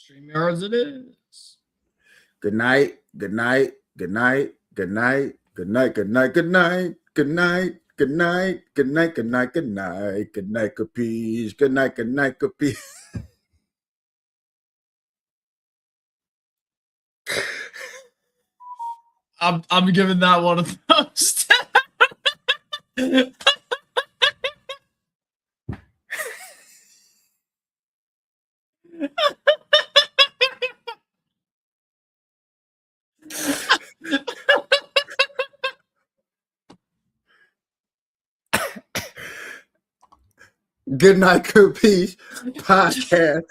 StreamYards it is. Good night. Good night. Good night. Good night. Good night. Good night. Good night. Good night. Good night. Good night. Good night. Good night. Good night. Kapeash. Good night. Good night. Kapeash. I'm giving that one a thumbs down. Good night, Kapeash podcast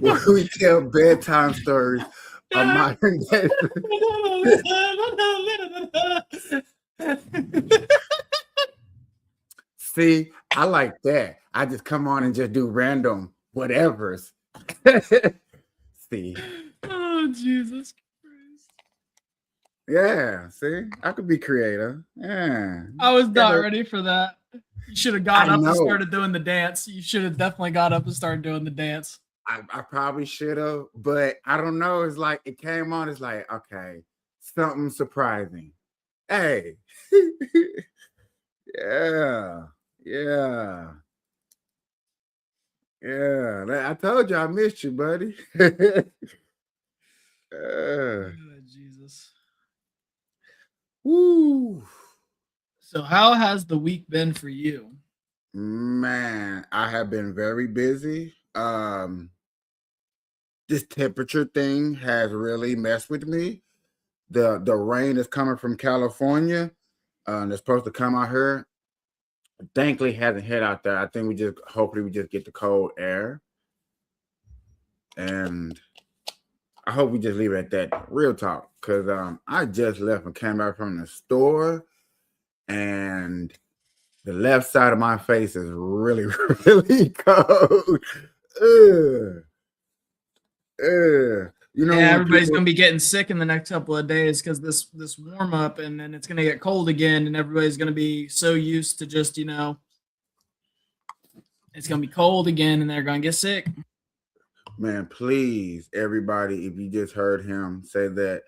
where we tell bedtime stories of modern day. See, I like that. I just come on and just do random whatevers. See. Oh, Jesus Christ. Yeah, see, I could be creative. Yeah. I was not ready for that. You should have got I up and know. started doing the dance. You should have definitely got up and started doing the dance. I probably should have, but I don't know. It's like it came on. It's like, okay, something surprising. Hey. Yeah. Yeah. Yeah. I told you I missed you, buddy. Oh, Jesus. Woo. So how has the week been for you? Man, I have been very busy. This temperature thing has really messed with me. The rain is coming from California. It's supposed to come out here. Thankfully, hasn't hit out there. I think hopefully we just get the cold air, and I hope we just leave it at that. Real talk, because I just left and came back from the store, and the left side of my face is really, really cold. You know, everybody's gonna be getting sick in the next couple of days because this warm up, and then it's gonna get cold again, and everybody's gonna be so used to just it's gonna be cold again, and they're gonna get sick. Man, please, everybody, if you just heard him say that,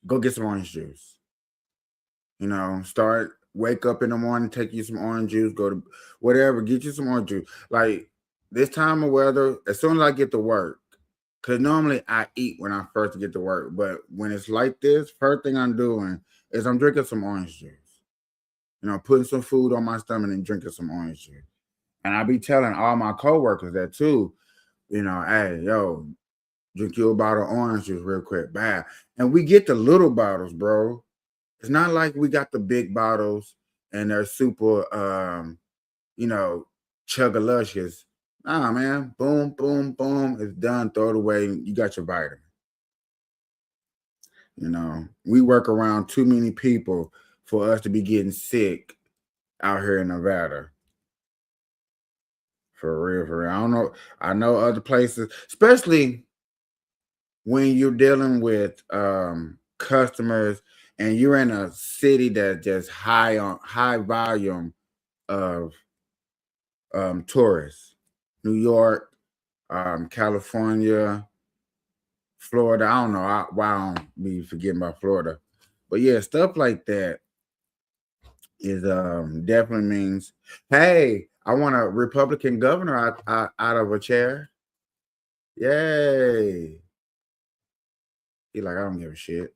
go get some orange juice. You know, wake up in the morning, take you some orange juice, go to whatever, get you some orange juice. Like this time of weather, as soon as I get to work, because normally I eat when I first get to work, but when it's like this, first thing I'm doing is I'm drinking some orange juice. You know, putting some food on my stomach and drinking some orange juice. And I be telling all my coworkers that too. You know, hey, yo, drink you a bottle of orange juice real quick. Bad. And we get the little bottles, bro. It's not like we got the big bottles and they're super, chug-a-luscious. Nah, man. Boom, boom, boom. It's done. Throw it away. You got your vitamin. You know, we work around too many people for us to be getting sick out here in Nevada. For real. I don't know. I know other places, especially when you're dealing with customers and you're in a city that's just high volume of tourists. New York, California, Florida. I don't know why I don't be forgetting about Florida. But yeah, stuff like that is definitely means, hey, I want a Republican governor out of a chair. Yay. He like, I don't give a shit.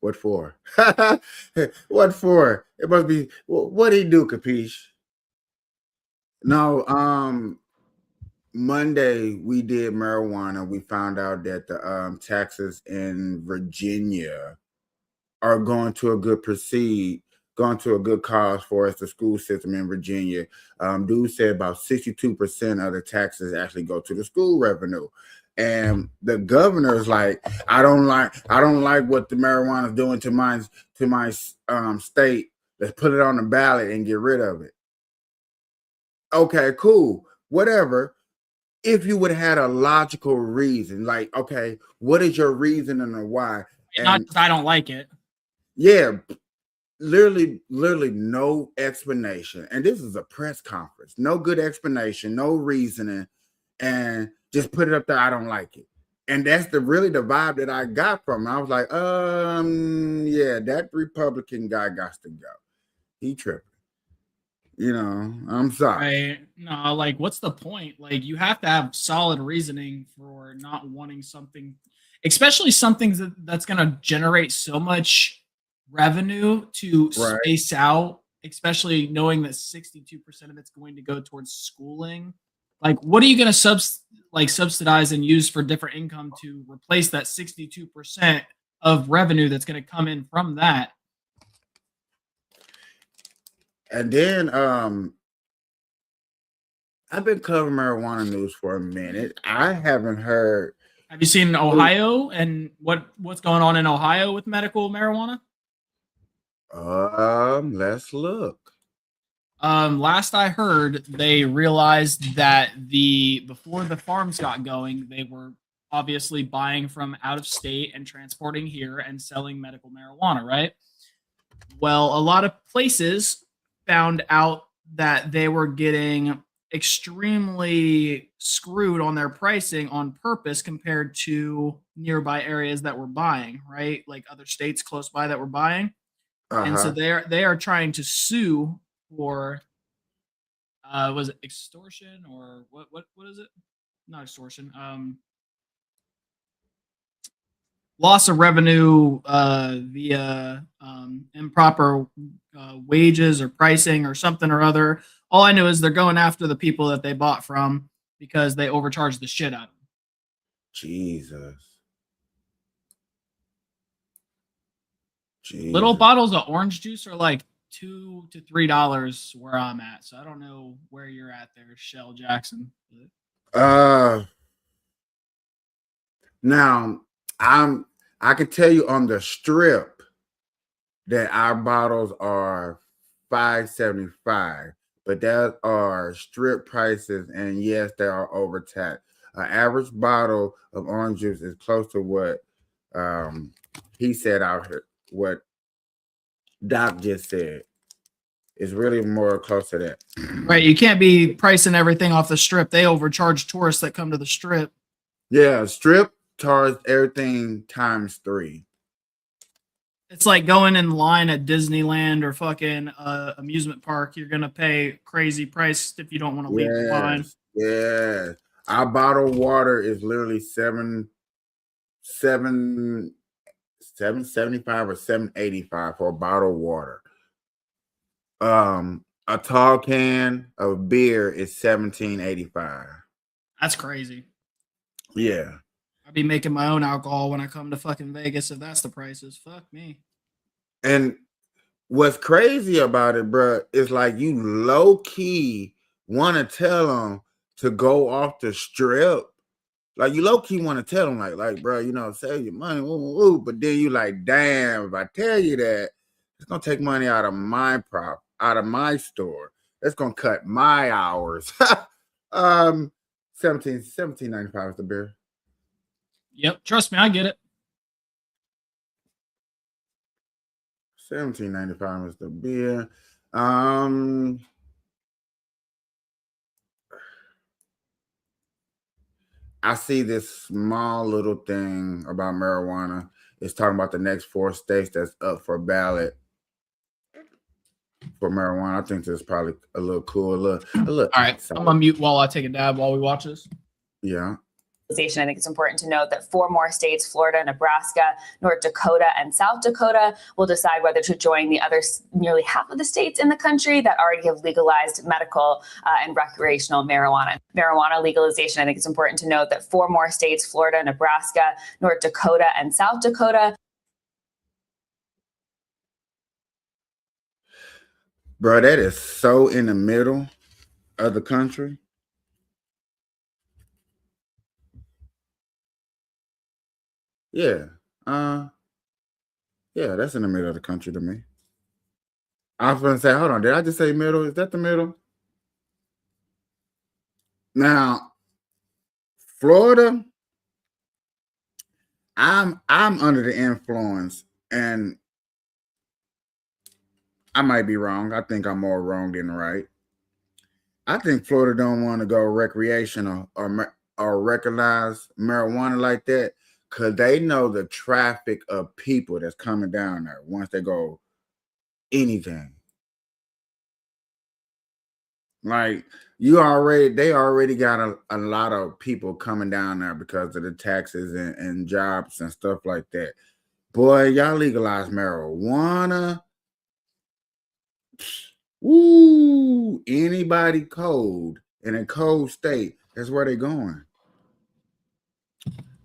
What for? What for? It must be, what he do, Kapeash? No, Monday we did marijuana. We found out that the taxes in Virginia are going to a good cause for us, the school system in Virginia. Dude said about 62% of the taxes actually go to the school revenue. And the governor is like, I don't like what the marijuana is doing to my state. Let's put it on the ballot and get rid of it. Okay, cool. Whatever. If you would have had a logical reason, like, okay, what is your reason and why? Not just I don't like it. Yeah, literally no explanation. And this is a press conference. No good explanation, no reasoning. And Just put it up there. I don't like it. And that's really the vibe that I got from him. I was like, yeah, that Republican guy got to go. He tripping. I'm sorry. Right. No, like what's the point? Like you have to have solid reasoning for not wanting something, especially something that's going to generate so much revenue to Right. space out, especially knowing that 62% of it's going to go towards schooling. Like what are you going to subsidize and use for different income to replace that 62% of revenue that's going to come in from that? And then I've been covering marijuana news for a minute. I haven't heard. Have you seen Ohio and what's going on in Ohio with medical marijuana? Let's look. Last I heard, they realized that before the farms got going, they were obviously buying from out of state and transporting here and selling medical marijuana, right? Well, a lot of places found out that they were getting extremely screwed on their pricing on purpose compared to nearby areas that were buying, right? Like other states close by that were buying. And so they are trying to sue for was it extortion or what is it? Not extortion. Loss of revenue via improper wages or pricing or something or other. All I know is they're going after the people that they bought from because they overcharged the shit out of them. Jesus. Little bottles of orange juice are like $2 to $3 where I'm at. So I don't know where you're at there, Shell Jackson. Now I can tell you on the strip that our bottles are $5.75, but that are strip prices, and yes, they are overtaxed. An average bottle of orange juice is close to what he said out here, what Doc just said. It's really more close to that. Right. You can't be pricing everything off the strip. They overcharge tourists that come to the strip. Yeah, strip charge everything times 3. It's like going in line at Disneyland or fucking amusement park. You're gonna pay crazy price if you don't want to leave the line. Yeah. Our bottled water is literally $7.75 or $7.85 for a bottled water. A tall can of beer is $17.85. That's crazy. Yeah. I'd be making my own alcohol when I come to fucking Vegas if that's the prices. Fuck me. And what's crazy about it, bro, is like you low key want to tell them to go off the strip. Like you low key want to tell them, like, bro, save your money, but then you like, damn, if I tell you that, it's gonna take money out of my out of my store. That's gonna cut my hours. $17.95 is the beer. Yep, trust me, I get it. $17.95 is the beer. I see this small little thing about marijuana. It's talking about the next 4 states that's up for ballot for marijuana. I think this is probably a little cool. A little. All right, I'm gonna mute while I take a dab while we watch this. Yeah. I think it's important to note that 4 more states, Florida, Nebraska, North Dakota, and South Dakota, will decide whether to join the other nearly half of the states in the country that already have legalized medical and recreational marijuana. Marijuana legalization, I think it's important to note that 4 more states, Florida, Nebraska, North Dakota, and South Dakota. Bro, that is so in the middle of the country. Yeah. Yeah, that's in the middle of the country to me. I was gonna say, hold on, did I just say middle? Is that the middle? Now, Florida, I'm under the influence, and I might be wrong. I think I'm more wrong than right. I think Florida don't want to go recreational or or recognize marijuana like that because they know the traffic of people that's coming down there once they go anything. Like they already got a lot of people coming down there because of the taxes and jobs and stuff like that. Boy, y'all legalize marijuana. Woo! Anybody cold in a cold state, that's where they're going.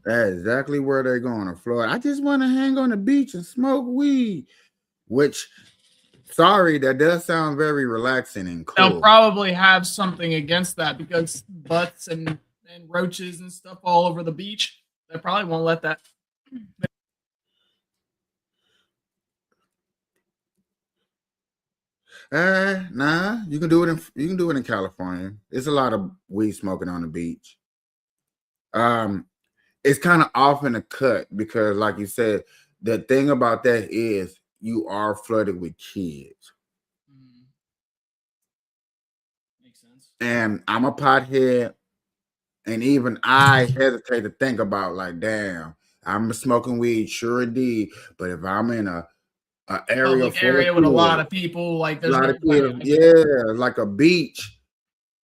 That's exactly where they're going to Florida. I just want to hang on the beach and smoke weed. Which, sorry, that does sound very relaxing and cool. They'll probably have something against that because butts and roaches and stuff all over the beach. They probably won't let that. Nah, you can do it in California. There's a lot of weed smoking on the beach. It's kind of off in the cut because, like you said, the thing about that is you are flooded with kids. Makes sense. And I'm a pothead, and even I hesitate to think about like, damn, I'm smoking weed, sure indeed. But if I'm in a area Public area with a lot of people, like there's a lot no of kids, yeah, like a beach.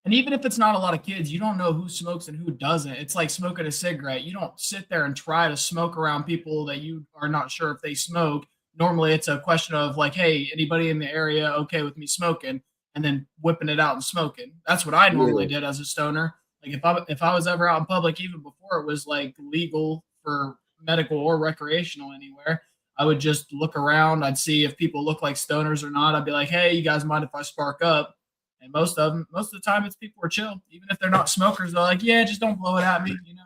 And even if it's not a lot of kids, you don't know who smokes and who doesn't. It's like smoking a cigarette. You don't sit there and try to smoke around people that you are not sure if they smoke. Normally, it's a question of like, hey, anybody in the area okay with me smoking? And then whipping it out and smoking. That's what I normally did as a stoner. Like if I was ever out in public, even before it was like legal for medical or recreational anywhere, I would just look around. I'd see if people look like stoners or not. I'd be like, hey, you guys mind if I spark up? And most of the time, it's people are chill. Even if they're not smokers, they're like, yeah, just don't blow it at me, you know?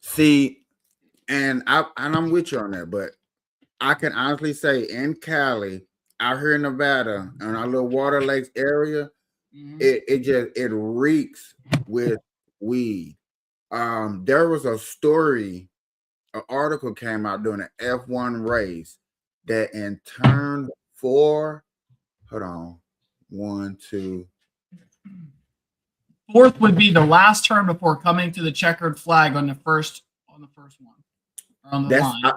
See, and I'm with you on that, but I can honestly say in Cali, out here in Nevada, in our little Water Lakes area, it reeks with weed. There was a story, an article came out during an F1 race that in turn 4, hold on, 1, 2. Fourth would be the last turn before coming to the checkered flag on the first one, or on the line.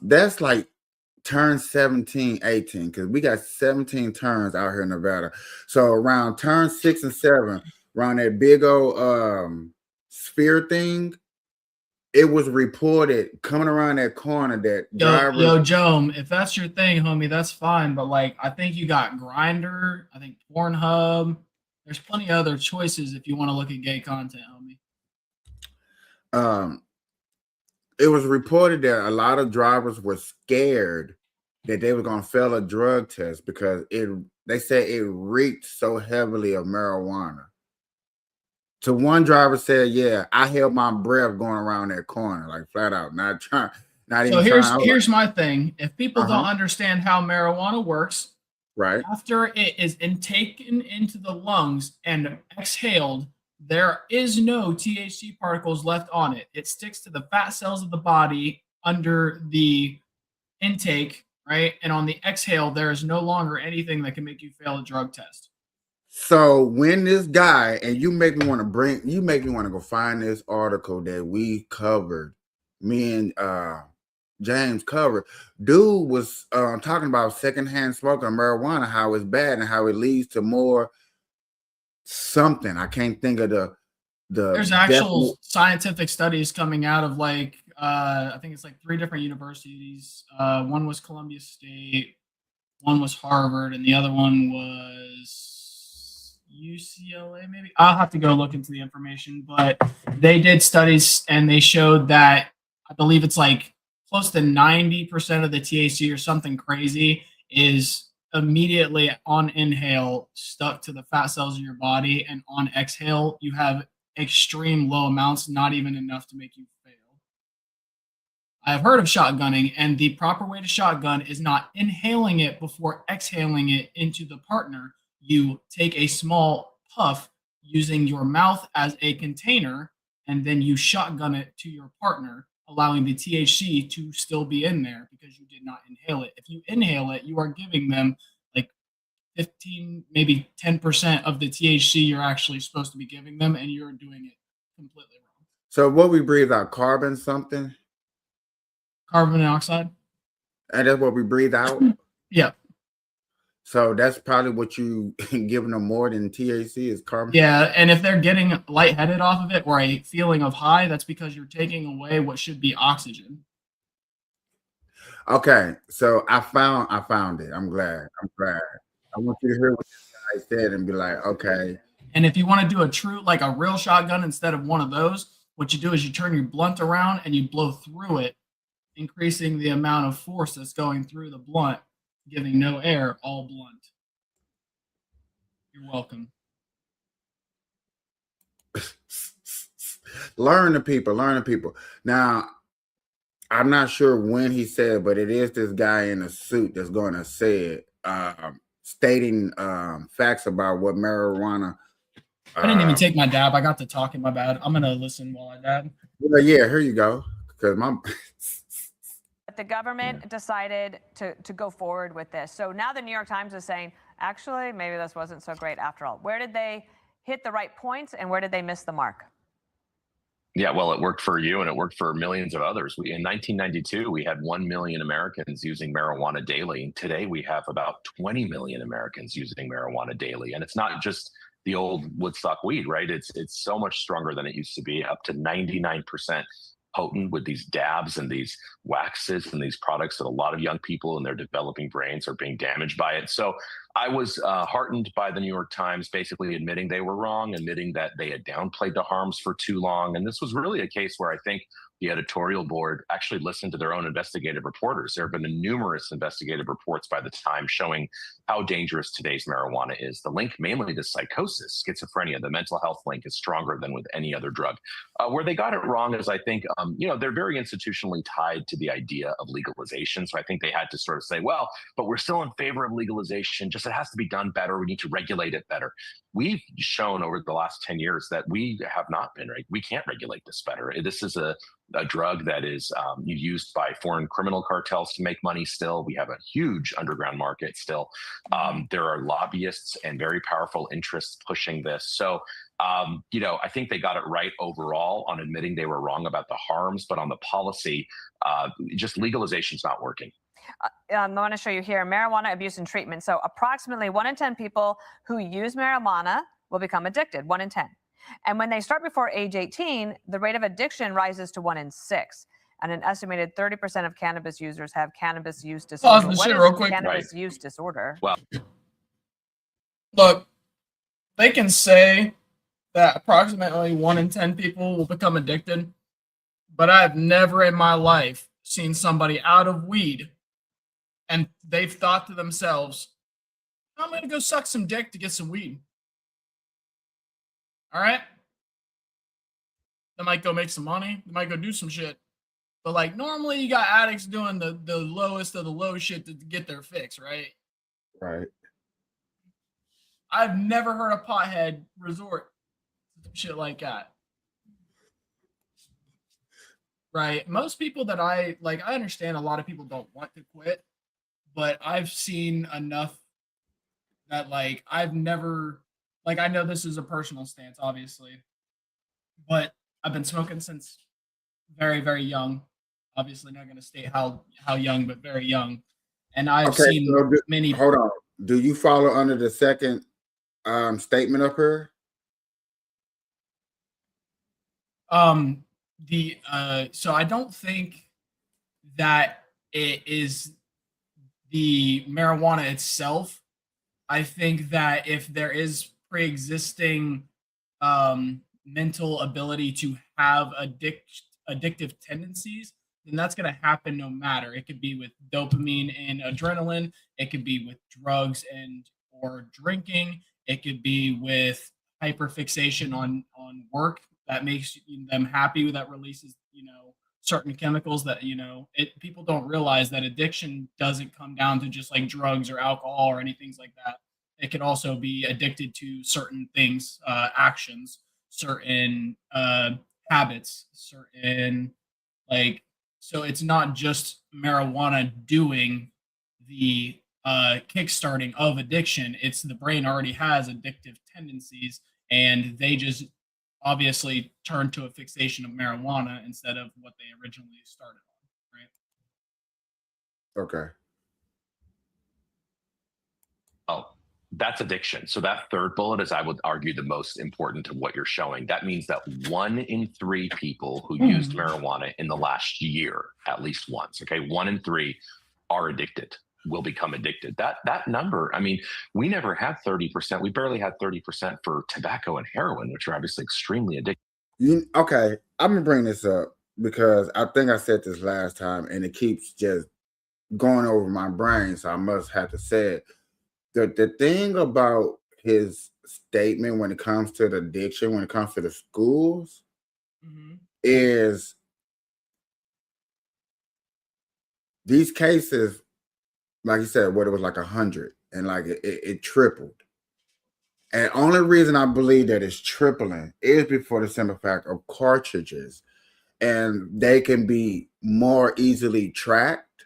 That's like turn 17, 18, because we got 17 turns out here in Nevada. So around turn 6 and 7, around that big old sphere thing, it was reported coming around that corner that drivers. Yo, Joe, if that's your thing, homie, that's fine. But like, I think you got Grindr, I think Pornhub. There's plenty of other choices if you want to look at gay content, homie. It was reported that a lot of drivers were scared that they were gonna fail a drug test because they said it reeked so heavily of marijuana. So one driver said, "Yeah, I held my breath going around that corner, like flat out, not trying, not even." So here's my thing: if people don't understand how marijuana works, right after it is taken into the lungs and exhaled, there is no THC particles left on it. It sticks to the fat cells of the body under the intake, right? And on the exhale, there is no longer anything that can make you fail a drug test. So when this guy, and you make me want to go find this article that we covered, me and James covered. Dude was talking about secondhand smoking of marijuana, how it's bad and how it leads to more something. I can't think of the there's actual scientific studies coming out of like I think it's like 3 different universities. One was Columbia State, one was Harvard, and the other one was UCLA, maybe. I'll have to go look into the information, but they did studies and they showed that I believe it's like close to 90% of the THC or something crazy is immediately on inhale stuck to the fat cells of your body, and on exhale you have extreme low amounts, not even enough to make you fail. I've heard of shotgunning, and the proper way to shotgun is not inhaling it before exhaling it into the partner. You take a small puff using your mouth as a container, and then you shotgun it to your partner, allowing the THC to still be in there because you did not inhale it. If you inhale it, you are giving them like 15, maybe 10% of the THC you're actually supposed to be giving them, and you're doing it completely wrong. So what we breathe out, carbon something, Carbon dioxide. and that's what we breathe out. Yeah. So that's probably what you giving them more than THC is carbon. Yeah, and if they're getting lightheaded off of it or a feeling of high, that's because you're taking away what should be oxygen. Okay, so I found it. I'm glad. I want you to hear what this guy said and be like, okay. And if you want to do a real shotgun instead of one of those, what you do is you turn your blunt around and you blow through it, increasing the amount of force that's going through the blunt, giving no air, all blunt. You're welcome. Learn the people. Now, I'm not sure when he said, but it is this guy in a suit that's going to say it, stating facts about what marijuana. I didn't even take my dab. I got to talking. My bad. I'm gonna listen while I dab. Well, yeah, here you go. Because my the government decided to go forward with this. So now the New York Times is saying, actually, maybe this wasn't so great after all. Where did they hit the right points and where did they miss the mark? Yeah, well, it worked for you and it worked for millions of others. In 1992, we had 1 million Americans using marijuana daily. Today, we have about 20 million Americans using marijuana daily. And it's not just the old Woodstock weed, right? It's so much stronger than it used to be, up to 99% potent with these dabs and these waxes and these products that a lot of young people in their developing brains are being damaged by it. So I was heartened by the New York Times basically admitting they were wrong, admitting that they had downplayed the harms for too long. And this was really a case where I think the editorial board actually listened to their own investigative reporters. There have been numerous investigative reports by the Times showing how dangerous today's marijuana is. The link mainly to psychosis, schizophrenia, the mental health link is stronger than with any other drug. Where they got it wrong is I think, they're very institutionally tied to the idea of legalization. So I think they had to sort of say, well, but we're still in favor of legalization, just it has to be done better. We need to regulate it better. We've shown over the last 10 years that we have not been, right? We can't regulate this better. This is a drug that is used by foreign criminal cartels to make money still. We have a huge underground market still. There are lobbyists and very powerful interests pushing this. So, I think they got it right overall on admitting they were wrong about the harms, but on the policy, just legalization's not working. I want to show you here marijuana abuse and treatment. So approximately 1 in 10 people who use marijuana will become addicted, 1 in 10. And when they start before age 18, the rate of addiction rises to 1 in 6. And an estimated 30% of cannabis users have cannabis use disorder. Pause the What shit is real quick. cannabis use disorder? Well, Look, they can say that approximately 1 in 10 people will become addicted, but I've never in my life seen somebody out of weed and they've thought to themselves, I'm going to go suck some dick to get some weed. All right? They might go make some money. They might go do some shit. But normally you got addicts doing the lowest of the low shit to get their fix, right? right. I've never heard a pothead resort to shit like that. Right? Most people that I understand a lot of people don't want to quit, but I've seen enough that I've never I know this is a personal stance, obviously, but I've been smoking since very, very young. Obviously, not going to state how young, but very young. And I've seen many. Hold on. Do you follow under the second statement up here? So I don't think that it is the marijuana itself. I think that if there is pre-existing mental ability to have addictive tendencies, then that's going to happen no matter. It could be with dopamine and adrenaline. It could be with drugs or drinking. It could be with hyperfixation on work that makes them happy, that releases certain chemicals that people don't realize that addiction doesn't come down to just drugs or alcohol or anything like that. It could also be addicted to certain things, actions, certain habits, certain so it's not just marijuana doing the kickstarting of addiction. It's the brain already has addictive tendencies, and they just obviously turn to a fixation of marijuana instead of what they originally started on, right? Okay. Oh, that's addiction. So that third bullet is, I would argue, the most important to what you're showing. That means that 1 in 3 people who used marijuana in the last year, at least once, okay, 1 in 3 are addicted, will become addicted. That number, I mean, we never had 30%. We barely had 30% for tobacco and heroin, which are obviously extremely addictive. Okay, I'm gonna bring this up because I think I said this last time, and it keeps just going over my brain, so I must have to say it. The thing about his statement when it comes to the addiction, when it comes to the schools, is these cases, like you said, what it was like 100, and like it tripled. And only reason I believe that it's tripling is before the simple fact of cartridges, and they can be more easily tracked,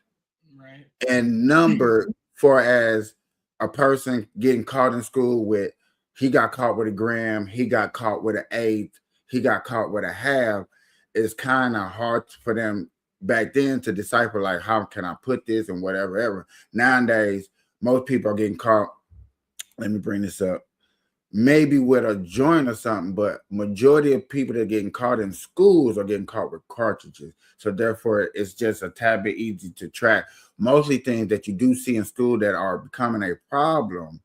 Right. and numbered for as a person getting caught in school with, he got caught with a gram, he got caught with an eighth, he got caught with a half. It's kind of hard for them back then to decipher, like, how can I put this and whatever ever. Nowadays, most people are getting caught. Let me bring this up. Maybe with a joint or something, but majority of people that are getting caught in schools are getting caught with cartridges. So therefore, it's just a tad bit easy to track. Mostly things that you do see in school that are becoming a problem,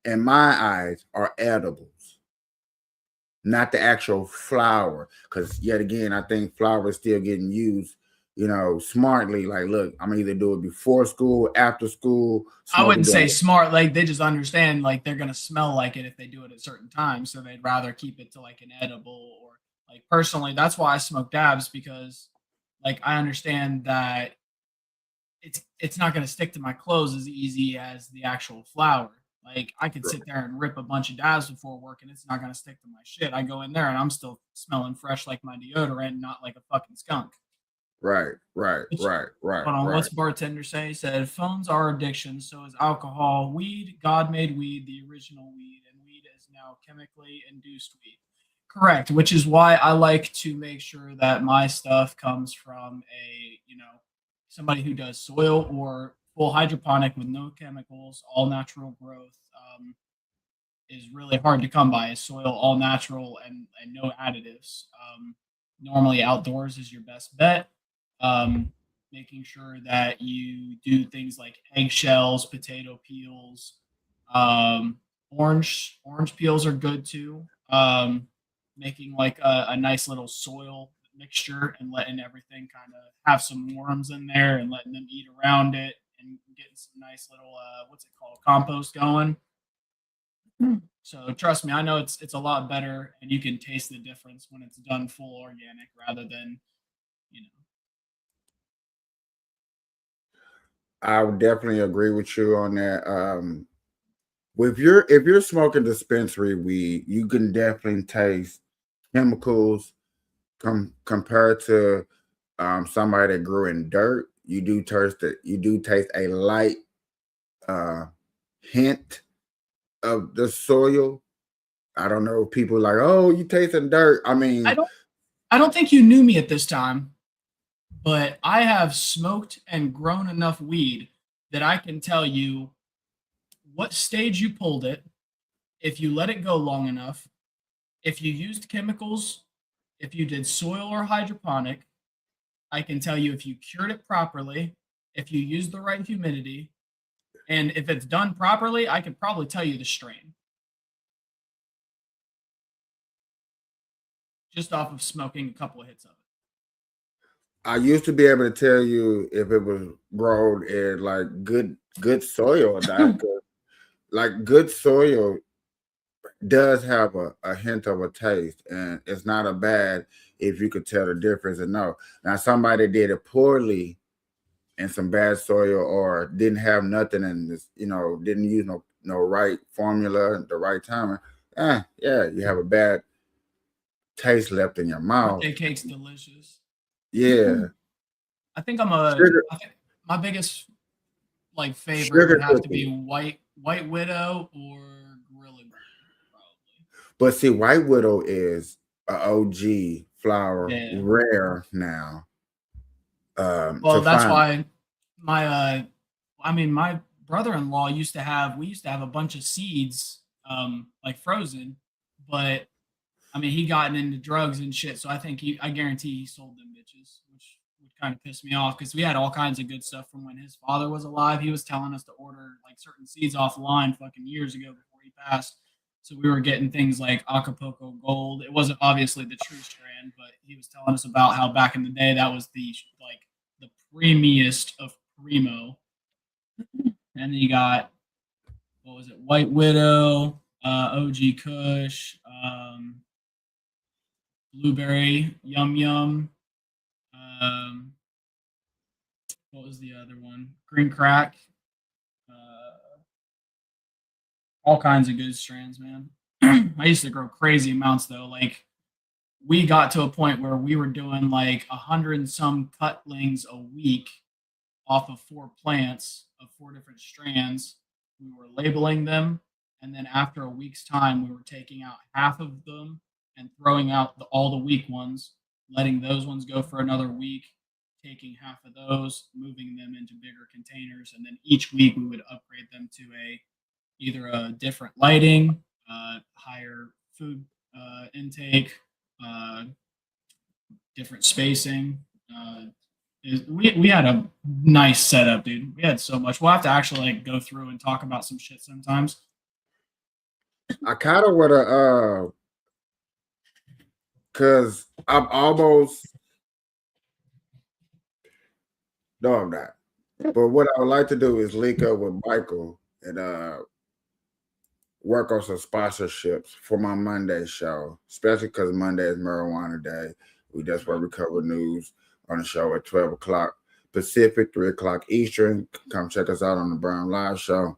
in my eyes, are edibles, not the actual flower. Because yet again, I think flower is still getting used, smartly. Like, look, I'm gonna either do it before school, after school. I wouldn't say smart. Like, they just understand, like, they're gonna smell like it if they do it at certain times, so they'd rather keep it to like an edible. Or, like, personally, that's why I smoke dabs, because, like, I understand that it's not gonna stick to my clothes as easy as the actual flower. Like, I could sit there and rip a bunch of dabs before work, and it's not gonna stick to my shit. I go in there and I'm still smelling fresh like my deodorant, not like a fucking skunk. Right. Hold on, what's bartender say? He said, phones are addictions, so is alcohol. Weed, God made weed, the original weed, and weed is now chemically induced weed. Correct, which is why I like to make sure that my stuff comes from somebody who does soil or full hydroponic with no chemicals, all natural growth. Is really hard to come by. Is soil all natural and no additives. Normally outdoors is your best bet. Making sure that you do things like eggshells, potato peels, orange peels are good too. Making like a nice little soil mixture and letting everything kind of have some worms in there and letting them eat around it and getting some nice little what's it called, compost going. So trust me, I know it's a lot better, and you can taste the difference when it's done full organic rather than, I would definitely agree with you on that. If you're smoking dispensary weed, you can definitely taste chemicals compared to somebody that grew in dirt. You do taste a light hint of the soil. I don't know if people are like, oh, you tasting dirt. I mean, I don't think you knew me at this time, but I have smoked and grown enough weed that I can tell you what stage you pulled it, if you let it go long enough, if you used chemicals, if you did soil or hydroponic. I can tell you if you cured it properly, if you used the right humidity, and if it's done properly, I could probably tell you the strain. Just off of smoking a couple of hits of it. I used to be able to tell you if it was grown in like good soil or not. Like, good soil does have a hint of a taste, and it's not a bad if you could tell the difference and know. Now, somebody did it poorly in some bad soil or didn't have nothing and this, didn't use no right formula at the right time. Yeah, you have a bad taste left in your mouth. Birthday cake's delicious. Yeah. I think my biggest like favorite Sugar would have to be cookie. White Widow or Gorilla Glue, probably. But see, White Widow is a OG flower, Yeah. rare now. Well, To that's find. why my brother-in-law we used to have a bunch of seeds, like frozen, but I mean, he gotten into drugs and shit, so I guarantee he sold them bitches, which would kind of piss me off because we had all kinds of good stuff from when his father was alive. He was telling us to order like certain seeds offline fucking years ago before he passed. So we were getting things like Acapulco Gold. It wasn't obviously the true strand, but he was telling us about how back in the day that was the premiest of primo. And then you got, what was it, White Widow, OG Kush, Blueberry, Yum Yum. Um, what was the other one? Green Crack. All kinds of good strands, man. I used to grow crazy amounts though. Like we got to a point where we were doing like 100 and some cutlings a week off of 4 plants of 4 different strands. We were labeling them, and then after a week's time, we were taking out half of them and throwing out all the weak ones, letting those ones go for another week, taking half of those, moving them into bigger containers, and then each week we would upgrade them to either a different lighting, higher food intake, uh, different spacing. We had a nice setup, dude. We had so much. We'll have to actually like go through and talk about some shit sometimes. I kind of want to, cause I'm almost. No, I'm not. But what I would like to do is link up with Michael and work on some sponsorships for my Monday show, especially because Monday is Marijuana Day. That's where we cover news on the show at 12 o'clock Pacific, 3 o'clock Eastern. Come check us out on the Brown Live Show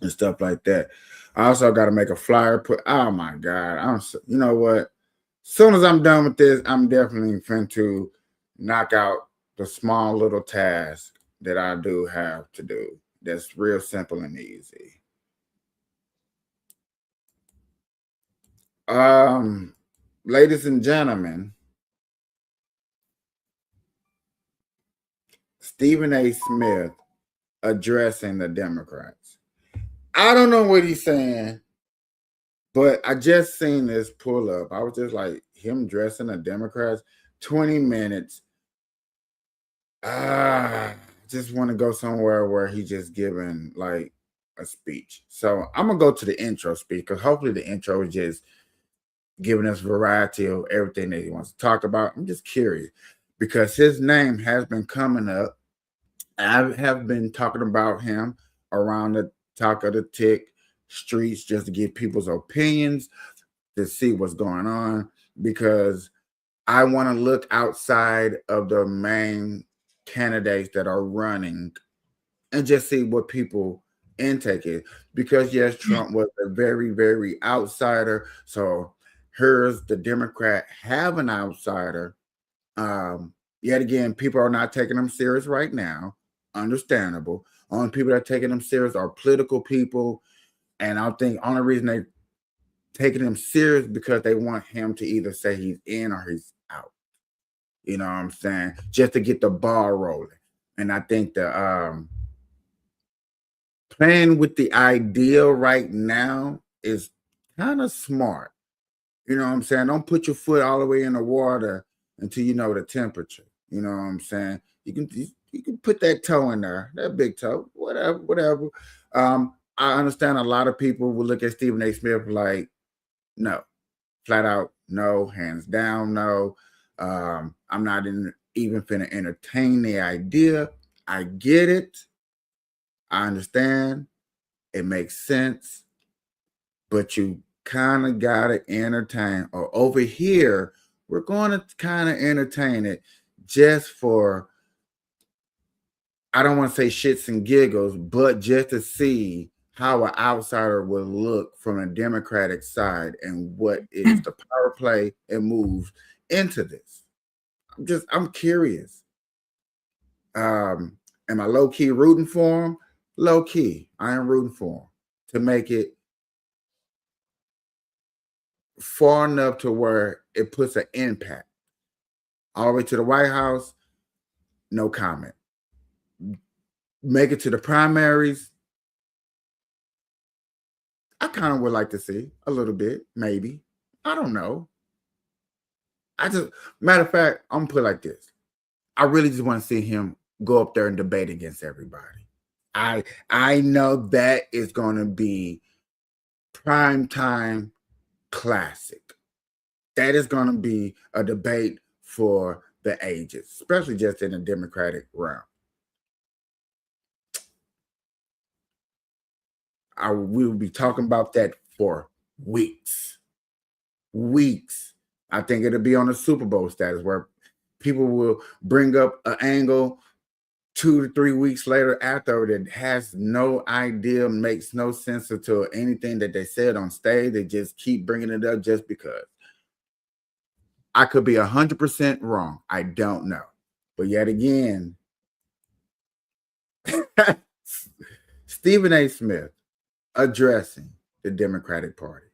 and stuff like that. I also got to make a flyer. Oh my God. You know what? As soon as I'm done with this, I'm definitely finna to knock out the small little task that I do have to do. That's real simple and easy. Ladies and gentlemen, Stephen A. Smith addressing the Democrats. I don't know what he's saying, but I just seen this pull up. I was just like, him dressing the Democrats, 20 minutes. Just want to go somewhere where he just giving like a speech. So I'm gonna go to the intro speech because hopefully the intro is just giving us variety of everything that he wants to talk about. I'm just curious because his name has been coming up. I have been talking about him around the Talk of the Tick streets just to get people's opinions to see what's going on because I want to look outside of the main candidates that are running and just see what people intake is because yes, Trump was a very, very outsider. So here's the Democrat have an outsider. Yet again, people are not taking them serious right now. Understandable. Only people that are taking them serious are political people. And I think only reason they taking him serious because they want him to either say he's in or he's out. You know what I'm saying? Just to get the ball rolling. And I think the playing with the idea right now is kind of smart. You know what I'm saying? Don't put your foot all the way in the water until you know the temperature. You know what I'm saying? You can put that toe in there, that big toe, whatever. I understand a lot of people will look at Stephen A. Smith like, no, flat out, no, hands down, no. I'm not even finna entertain the idea. I get it. I understand. It makes sense. But you kind of got to entertain. Or over here, we're going to kind of entertain it just for, I don't want to say shits and giggles, but just to see how an outsider will look from a Democratic side and what is the power play and moves into this. I'm curious. Am I low key rooting for him? Low key, I am rooting for him to make it far enough to where it puts an impact. All the way to the White House, no comment. Make it to the primaries. I kind of would like to see a little bit, maybe. I don't know. Matter of fact, I'm gonna put it like this. I really just want to see him go up there and debate against everybody. I know that is gonna be prime time classic. That is gonna be a debate for the ages, especially just in the Democratic realm. We will be talking about that for weeks. I think it'll be on a Super Bowl status where people will bring up an angle 2 to 3 weeks later after that has no idea, makes no sense to anything that they said on stage. They just keep bringing it up just because. I could be 100% wrong. I don't know. But yet again, Stephen A. Smith addressing the Democratic Party.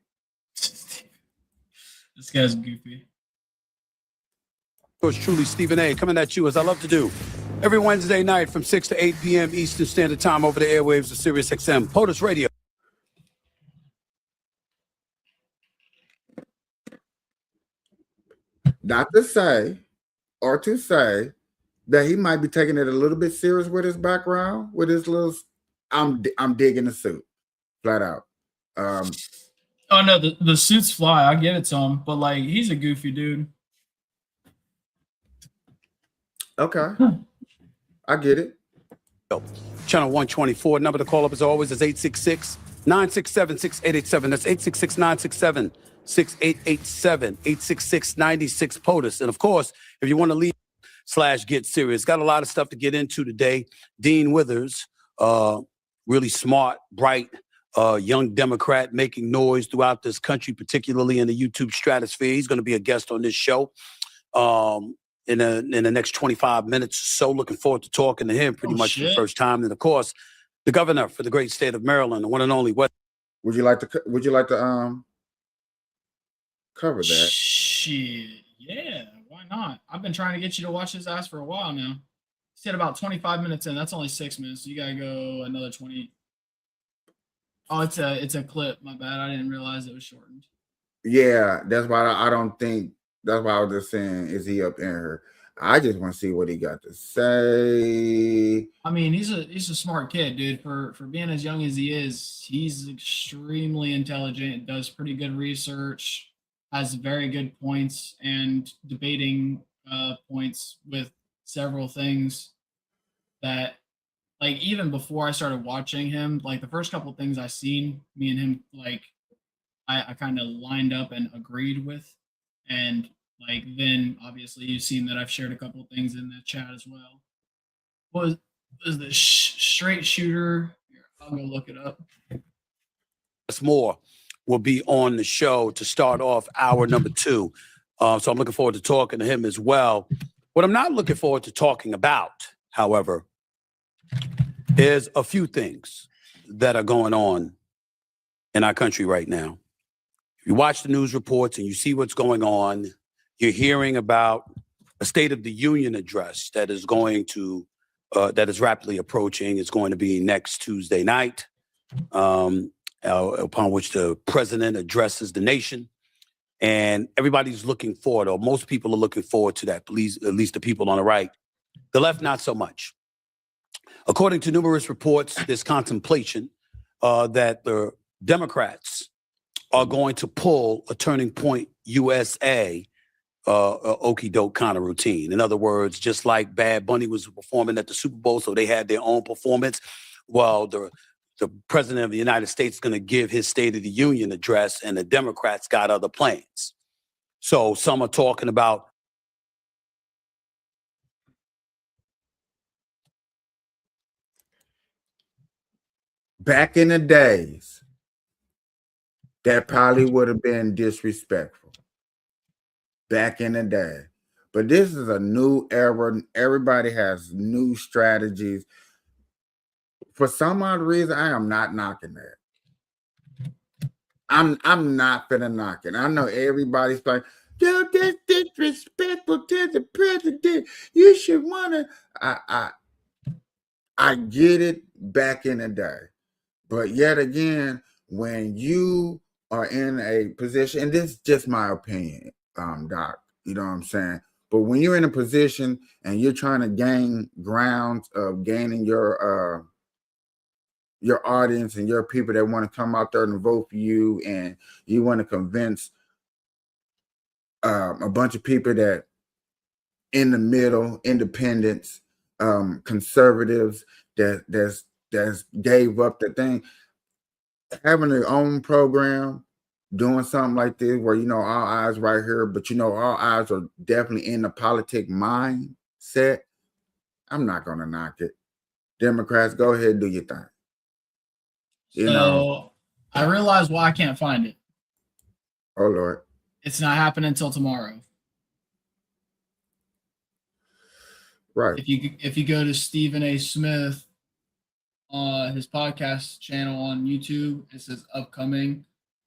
This guy's goofy. Yours truly, Stephen A., coming at you as I love to do every Wednesday night from 6 to 8 p.m. Eastern Standard Time over the airwaves of Sirius XM, POTUS Radio. Not to say that he might be taking it a little bit serious with his background, with his little. I'm digging the suit, flat out. Oh no, the suits fly. I give it to him, but like he's a goofy dude. Okay, I get it. Channel 124. Number to call up as always is 866-967-6887. That's 866-967-6887. 866-96 POTUS. And of course, if you want to leave /get serious, got a lot of stuff to get into today. Dean Withers, really smart, bright, young Democrat making noise throughout this country, particularly in the YouTube stratosphere. He's going to be a guest on this show in the next 25 minutes or so. Looking forward to talking to him pretty much for the first time. And of course, the governor for the great state of Maryland, the one and only. Would you like to cover that? Shit, yeah, why not? I've been trying to get you to watch his ass for a while now. He said about 25 minutes in. That's only 6 minutes. So you gotta go another 20. Oh, it's a clip. My bad. I didn't realize it was shortened. Yeah, that's why I don't think. That's why I was just saying, is he up in her? I just want to see what he got to say. I mean, he's a smart kid, dude. For being as young as he is, he's extremely intelligent. Does pretty good research. Has very good points and debating points with several things that, like, even before I started watching him, like the first couple of things I seen, me and him, like, I kind of lined up and agreed with. And like then obviously you've seen that I've shared a couple of things in the chat as well. What was the straight shooter? Here, I'll go look it up. More will be on the show to start off hour number 2. So I'm looking forward to talking to him as well. What I'm not looking forward to talking about, however, is a few things that are going on in our country right now. If you watch the news reports and you see what's going on, you're hearing about a State of the Union address that is going to, that is rapidly approaching. It's going to be next Tuesday night, upon which the president addresses the nation. And everybody's looking forward, or most people are looking forward to that, at least the people on the right. The left, not so much. According to numerous reports, there's contemplation that the Democrats are going to pull a Turning Point USA okey doke kind of routine. In other words, just like Bad Bunny was performing at the Super Bowl, so they had their own performance. Well, the president of the United States is going to give his State of the Union address, and the Democrats got other plans. So some are talking about back in the days, that probably would have been disrespectful. Back in the day. But this is a new era. Everybody has new strategies. For some odd reason, I am not knocking that. I'm not finna knock it. I know everybody's like, yo, that's disrespectful to the president. You should wanna. I get it back in the day, but yet again, when you are in a position, and this is just my opinion, Doc, you know what I'm saying? But when you're in a position and you're trying to gain grounds of gaining your audience and your people that want to come out there and vote for you, and you want to convince a bunch of people that in the middle, independents, conservatives that's gave up the thing, having their own program, doing something like this where all eyes right here, but all eyes are definitely in the politic mindset. I'm not gonna knock it. Democrats, go ahead and do your thing. So I realize why I can't find it. Oh Lord. It's not happening until tomorrow. Right. If you go to Stephen A. Smith, his podcast channel on YouTube, it says upcoming,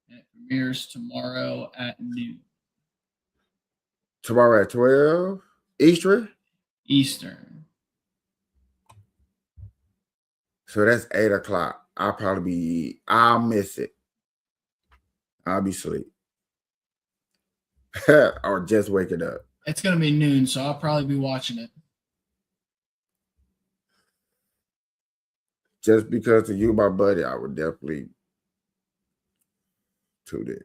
and it premieres tomorrow at noon. Tomorrow at 12 Eastern. So that's 8 o'clock. I'll miss it. I'll be asleep. Or just waking up. It's gonna be noon, so I'll probably be watching it. Just because of you, my buddy, I would definitely tune in.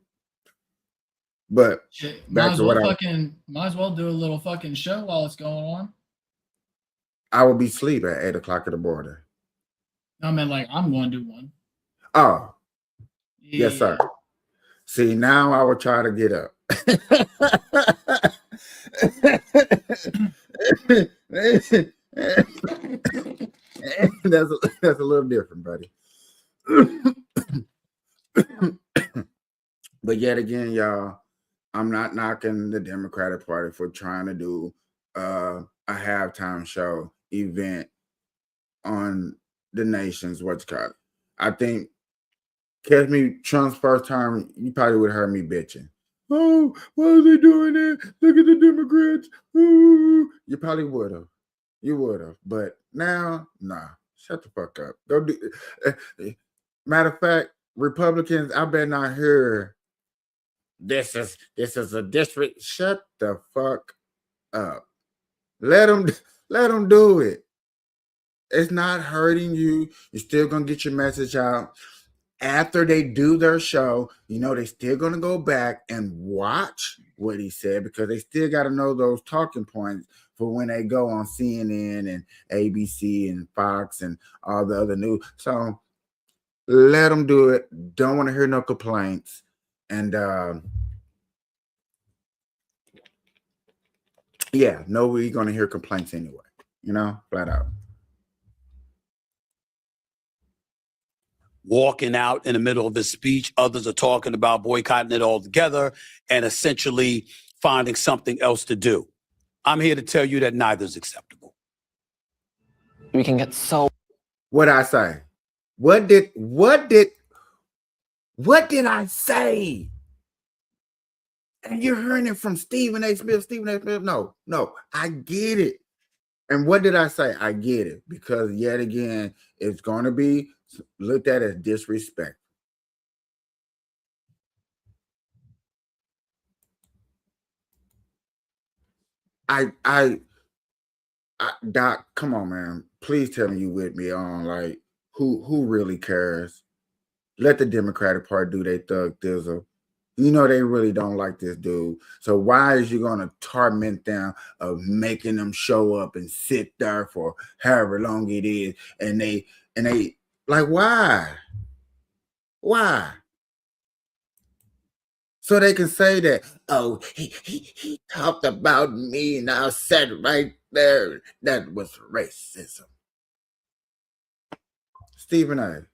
But might as well do a little fucking show while it's going on. I will be asleep at 8 o'clock in the morning. I mean, like, I'm going to do one. Oh, yeah. Yes, sir. See, now I will try to get up. That's a little different, buddy. But yet again, y'all, I'm not knocking the Democratic Party for trying to do a halftime show event on the nation's what's called. I think catch me Trump's first term, you probably would have heard me bitching. Oh, why are they doing that? Look at the Democrats. Ooh. You probably would have. You would have. But now, nah. Shut the fuck up. Go do. Matter of fact, Republicans, I better not hear this is a district. Shut the fuck up. Let them do it. It's not hurting you. You're still gonna get your message out. After they do their show, they still gonna go back and watch what he said, because they still got to know those talking points for when they go on CNN and ABC and Fox and all the other news. So let them do it. Don't want to hear no complaints. And yeah, nobody's gonna hear complaints anyway. Flat out. Walking out in the middle of his speech, others are talking about boycotting it altogether and essentially finding something else to do. I'm here to tell you that neither is acceptable. We can get so. What I say? What did I say? And you're hearing it from Stephen A. Smith. No, I get it. And what did I say? I get it, because yet again, it's going to be looked at as disrespect. Doc, come on, man. Please tell me you with me on like who really cares? Let the Democratic Party do their thug thizzle. They really don't like this dude. So why is you gonna torment them of making them show up and sit there for however long it is? And they like, why? Why? So they can say that, oh, he talked about me and I said right there that was racism. Stephen A.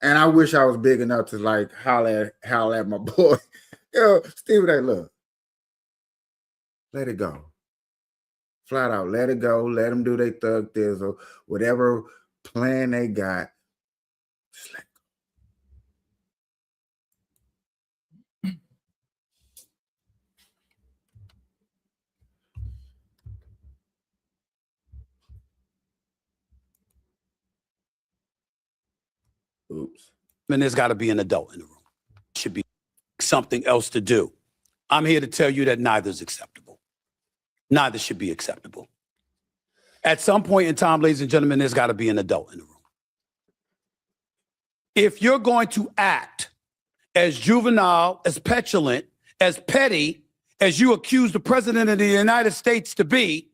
And I wish I was big enough to like holler at my boy. Yo, Stephen A, look. Let it go. Flat out, let it go. Let them do their thug thizzle. Whatever plan they got. Just let go. Oops. And there's got to be an adult in the room. Should be something else to do. I'm here to tell you that neither is acceptable. Neither should be acceptable. At some point in time, ladies and gentlemen, there's got to be an adult in the room. If you're going to act as juvenile, as petulant, as petty, as you accuse the president of the United States to be,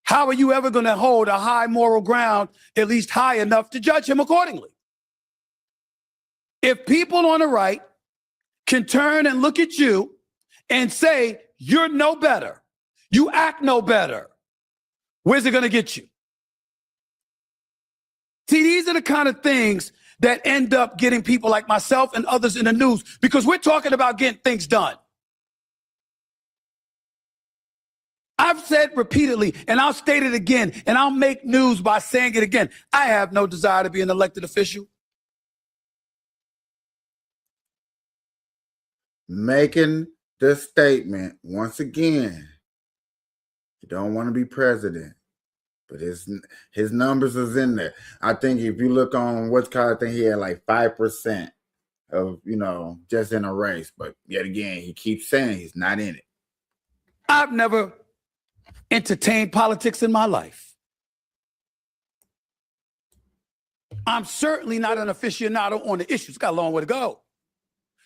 how are you ever going to hold a high moral ground, at least high enough to judge him accordingly? If people on the right can turn and look at you and say, you're no better, you act no better, where's it going to get you? See, these are the kind of things that end up getting people like myself and others in the news because we're talking about getting things done. I've said repeatedly, and I'll state it again, and I'll make news by saying it again. I have no desire to be an elected official. Making the statement once again, you don't want to be president, but his numbers is in there. I think if you look on what's called, I think he had like 5% of, just in a race. But yet again, he keeps saying he's not in it. I've never entertained politics in my life. I'm certainly not an aficionado on the issues. Got a long way to go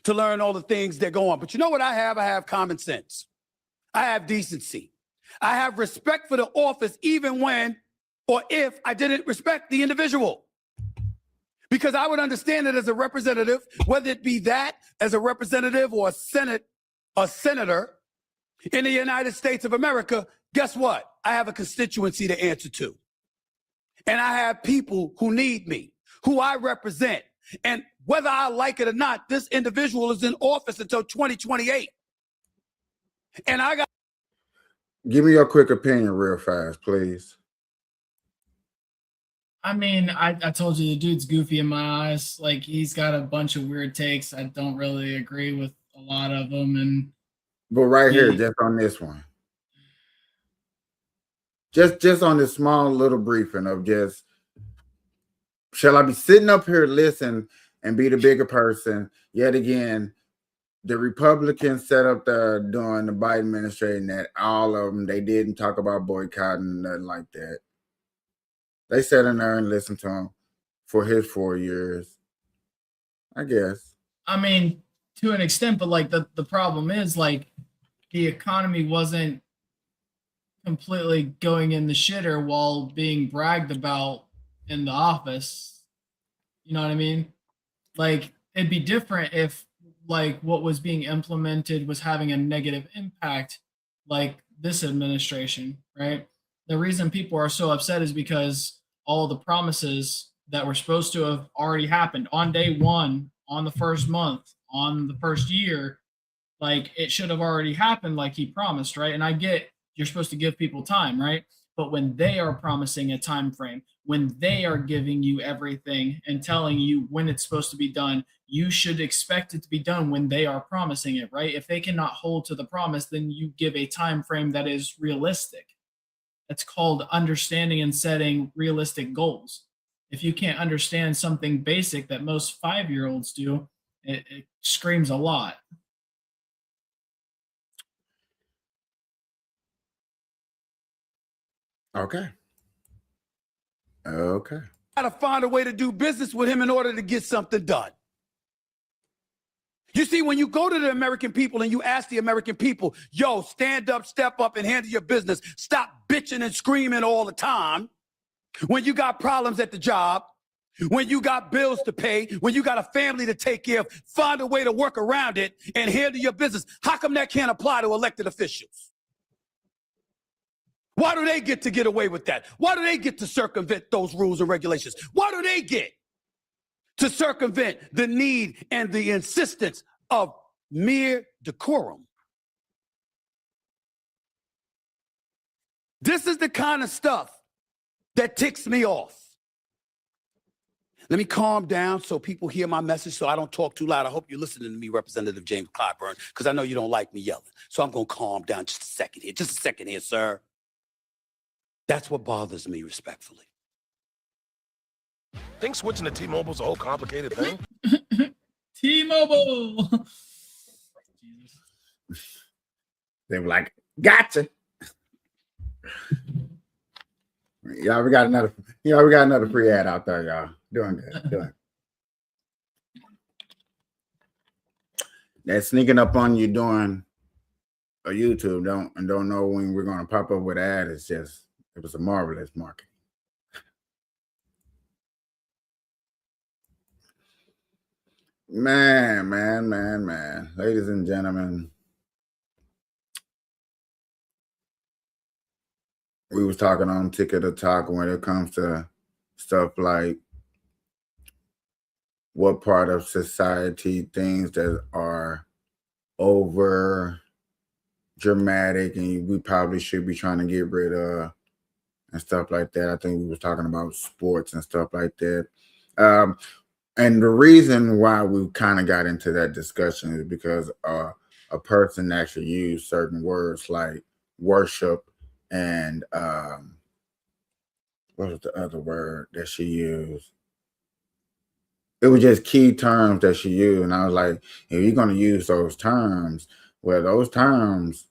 to learn all the things that go on. But you know what I have? I have common sense. I have decency. I have respect for the office even when or if I didn't respect the individual. Because I would understand it as a representative, whether it be that as a representative or a senator in the United States of America, guess what? I have a constituency to answer to. And I have people who need me, who I represent. And whether I like it or not, this individual is in office until 2028. And I got. Give me your quick opinion real fast, please. I mean, I told you the dude's goofy in my eyes. Like, he's got a bunch of weird takes. I don't really agree with a lot of them. But right here, just on this one. Just on this small little briefing of just, shall I be sitting up here listening and be the bigger person? Yet again, the Republicans set up there during the Biden administration that all of them, they didn't talk about boycotting, nothing like that. They sat in there and listened to him for his 4 years, I guess. I mean, to an extent, but like the problem is like the economy wasn't completely going in the shitter while being bragged about in the office. You know what I mean? Like, it'd be different if like what was being implemented was having a negative impact like this administration, right? The reason people are so upset is because all the promises that were supposed to have already happened on day one, on the first month, on the first year, like it should have already happened like he promised, right? And I get you're supposed to give people time, right? But when they are promising a time frame, when they are giving you everything and telling you when it's supposed to be done, you should expect it to be done when they are promising it, right? If they cannot hold to the promise, then you give a time frame that is realistic. That's called understanding and setting realistic goals. If you can't understand something basic that most 5-year-olds do, it screams a lot. Okay. Got to find a way to do business with him in order to get something done. You see, when you go to the American people and you ask the American people, yo, stand up, step up, and handle your business. Stop bitching and screaming all the time. When you got problems at the job, when you got bills to pay, when you got a family to take care of, find a way to work around it and handle your business. How come that can't apply to elected officials? Why do they get away with that? Why do they get to circumvent those rules and regulations? Why do they get to circumvent the need and the insistence of mere decorum? This is the kind of stuff that ticks me off. Let me calm down so people hear my message so I don't talk too loud. I hope you're listening to me, Representative James Clyburn, because I know you don't like me yelling. So I'm going to calm down just a second here. Just a second here, sir. That's what bothers me, respectfully. Think switching to T-Mobile's a whole complicated thing? T-Mobile. They were like, gotcha. Y'all, we got another free ad out there, y'all. Doing good. Doing. That sneaking up on you doing a YouTube don't know when we're gonna pop up with an ad. It was a marvelous market. Man. Ladies and gentlemen, we was talking on Ticket to Talk when it comes to stuff like what part of society, things that are over dramatic and we probably should be trying to get rid of and stuff like that. I think we was talking about sports and stuff like that. And the reason why we kind of got into that discussion is because a person actually used certain words like worship and what was the other word that she used? It was just key terms that she used. And I was like, if you're going to use those terms, well, those terms,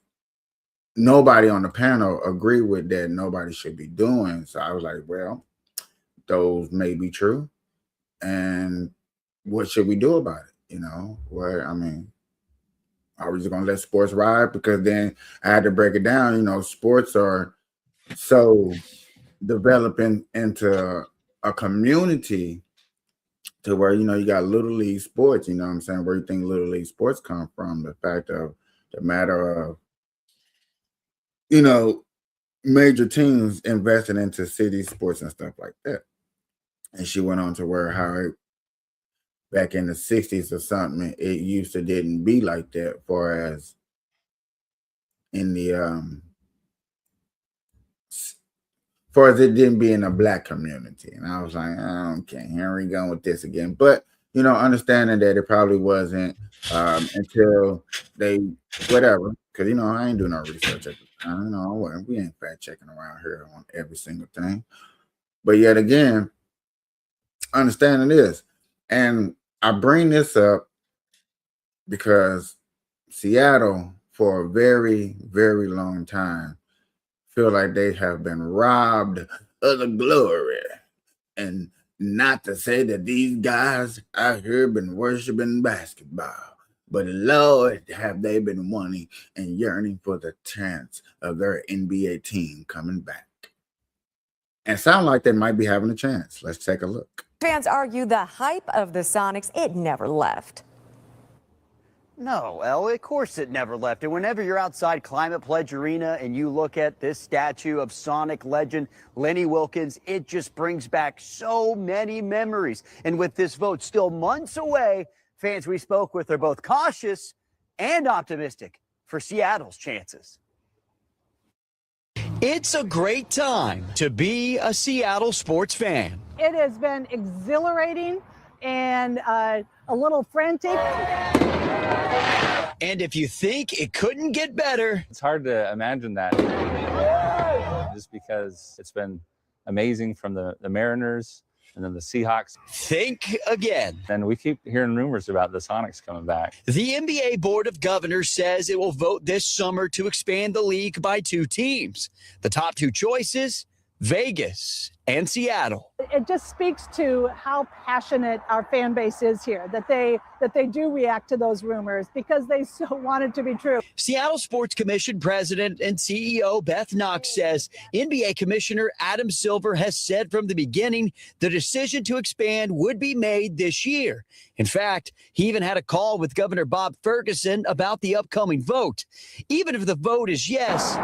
nobody on the panel agreed with that. Nobody should be doing. So I was like, well, those may be true. And what should we do about it? You know, well, I mean, are we just going to let sports ride? Because then I had to break it down. You know, sports are so developing into a community to where, you know, you got Little League sports, you know what I'm saying? Where you think Little League sports come from? The fact of the matter of, you know, major teams investing into city sports and stuff like that. And she went on to where how it, back in the 60s or something, it used to didn't be like that far as in the far as it didn't be in a black community. And I was like, okay, here we go with this again. But, you know, understanding that it probably wasn't until they, whatever, because, you know, I ain't doing no research at the time. You know, we ain't fact checking around here on every single thing. But yet again, understanding this. And I bring this up because Seattle, for a very, very long time, feel like they have been robbed of the glory. And not to say that these guys out here been worshiping basketball, but Lord, have they been wanting and yearning for the chance of their NBA team coming back. And sound like they might be having a chance. Let's take a look. Fans argue the hype of the Sonics, it never left. No, Elle, of course it never left. And whenever you're outside Climate Pledge Arena and you look at this statue of Sonic legend Lenny Wilkens, it just brings back so many memories. And with this vote still months away, fans we spoke with are both cautious and optimistic for Seattle's chances. It's a great time to be a Seattle sports fan. It has been exhilarating and a little frantic. And if you think it couldn't get better, it's hard to imagine that just because it's been amazing from the Mariners and then the Seahawks. Think again. And we keep hearing rumors about the Sonics coming back. The NBA Board of Governors says it will vote this summer to expand the league by 2 teams. The top 2 choices, Vegas and Seattle. It just speaks to how passionate our fan base is here, that they do react to those rumors because they so want it to be true. Seattle Sports Commission President and CEO Beth Knox says NBA Commissioner Adam Silver has said from the beginning the decision to expand would be made this year. In fact, he even had a call with Governor Bob Ferguson about the upcoming vote. Even if the vote is yes,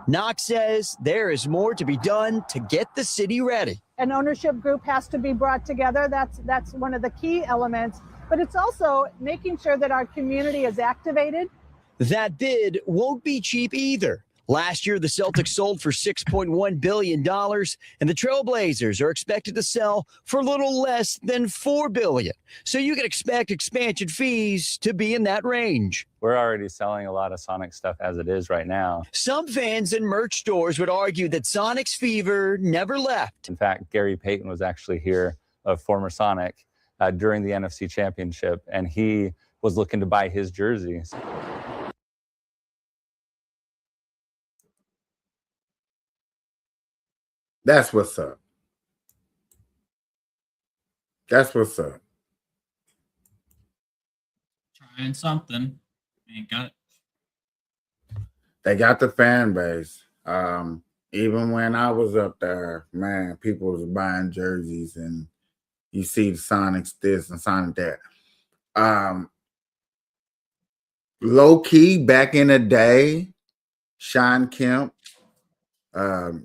Knox says there is more to be done to get the city ready. An ownership group has to be brought together. That's one of the key elements. But it's also making sure that our community is activated. That bid won't be cheap either. Last year, the Celtics sold for $6.1 billion, and the Trailblazers are expected to sell for a little less than $4 billion. So you can expect expansion fees to be in that range. We're already selling a lot of Sonic stuff as it is right now. Some fans in merch stores would argue that Sonic's fever never left. In fact, Gary Payton was actually here, a former Sonic, during the NFC Championship, and he was looking to buy his jerseys. That's what's up. That's what's up. Trying something. Ain't got it. They got the fan base. Even when I was up there, man, people was buying jerseys, and you see the Sonics this and Sonic that. Low key, back in the day, Sean Kemp,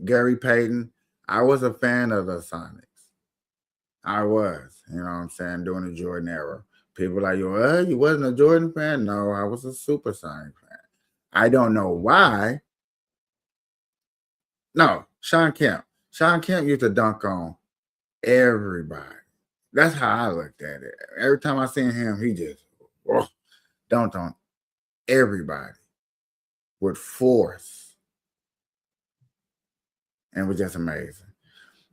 Gary Payton, I was a fan of the Sonics. I was, you know what I'm saying, during the Jordan era. People like, you wasn't a Jordan fan? No, I was a Super Sonic fan. I don't know why. No, Sean Kemp. Sean Kemp used to dunk on everybody. That's how I looked at it. Every time I seen him, he just dunked on everybody with force. And it was just amazing.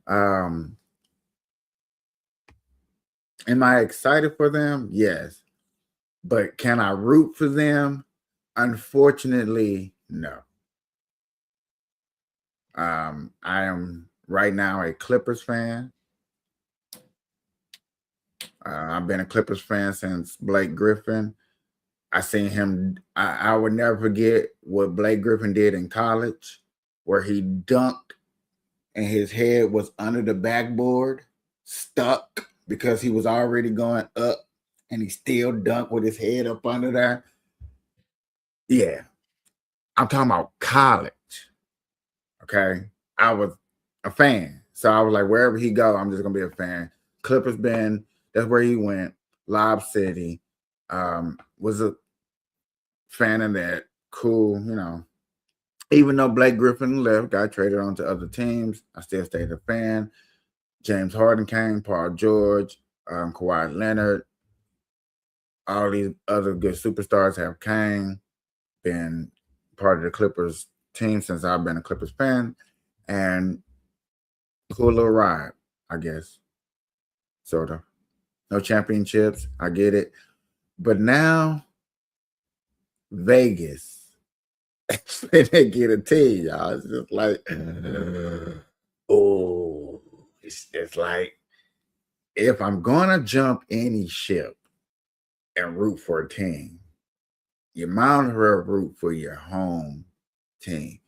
Am I excited for them? Yes. But can I root for them? Unfortunately, no. I am right now a Clippers fan. I've been a Clippers fan since Blake Griffin. I seen him. I would never forget what Blake Griffin did in college, where he dunked and his head was under the backboard, stuck because he was already going up, and he still dunked with his head up under there. Yeah, I'm talking about college. Okay, I was a fan, so I was like, wherever he go, I'm just gonna be a fan. Clippers been, that's where he went. Lob City, was a fan of that. Cool, you know. Even though Blake Griffin left, got traded on to other teams, I still stayed a fan. James Harden came, Paul George, Kawhi Leonard, all these other good superstars have came, been part of the Clippers team since I've been a Clippers fan, and cool little ride, I guess. Sort of. No championships, I get it. But now, Vegas, they get a team, y'all. It's just like, oh, it's like, if I'm gonna jump any ship and root for a team, you might as well root for your home team.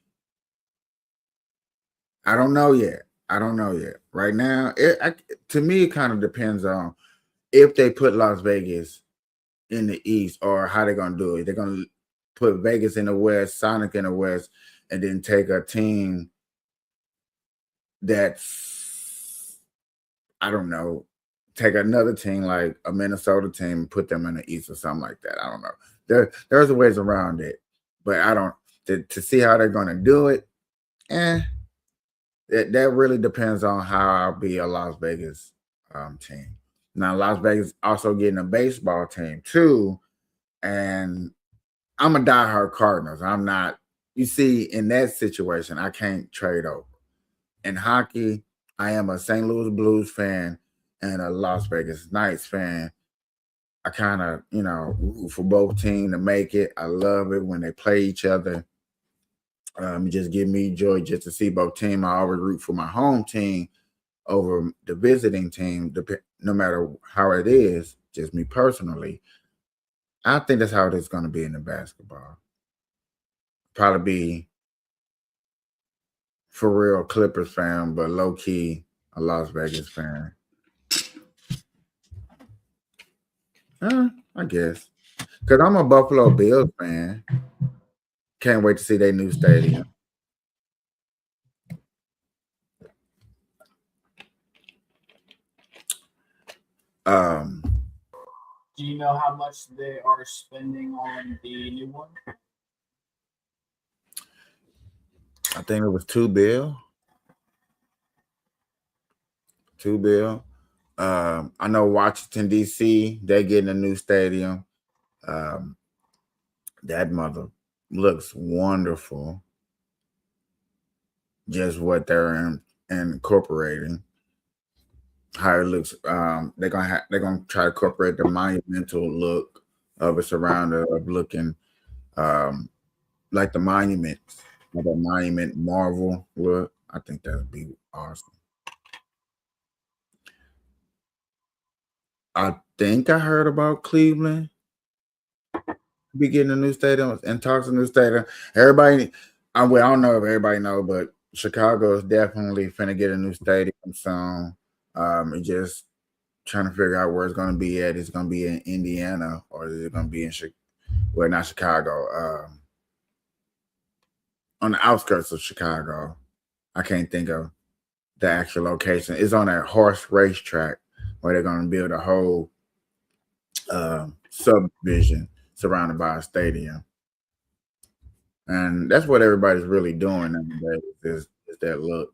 I don't know yet. Right now, to me, it kind of depends on if they put Las Vegas in the East or how they're gonna do it. They're gonna put Vegas in the West, Sonic in the West, and then take a team that's, I don't know, take another team like a Minnesota team and put them in the East or something like that. I don't know. There's ways around it, but I don't, to see how they're going to do it, that really depends on how I'll be a Las Vegas team. Now, Las Vegas also getting a baseball team too, and I'm a diehard Cardinals. I'm not, you see, in that situation, I can't trade over. In hockey, I am a St. Louis Blues fan and a Las Vegas Knights fan. I kind of, root for both teams to make it. I love it when they play each other. It just give me joy just to see both teams. I always root for my home team over the visiting team, no matter how it is, just me personally. I think that's how it's going to be in the basketball. Probably be, for real, Clippers fan, but low-key a Las Vegas fan. I guess. Because I'm a Buffalo Bills fan. Can't wait to see their new stadium. Do you know how much they are spending on the new one? I think it was $2 billion. $2 billion. I know Washington D.C. They getting a new stadium. That mother looks wonderful. Just what they're incorporating, how it looks. They're gonna try to incorporate the monumental look of it's around of looking like the monuments, like a monument Marvel look. I think that would be awesome. I think I heard about Cleveland be getting a new stadium and talks a new stadium. Everybody, I don't know if everybody know, but Chicago is definitely finna get a new stadium soon. It just trying to figure out where it's gonna be at. Is it gonna be in Indiana or is it gonna be in well, not Chicago, on the outskirts of Chicago. I can't think of the actual location. It's on a horse racetrack where they're gonna build a whole subdivision surrounded by a stadium. And that's what everybody's really doing nowadays is that look.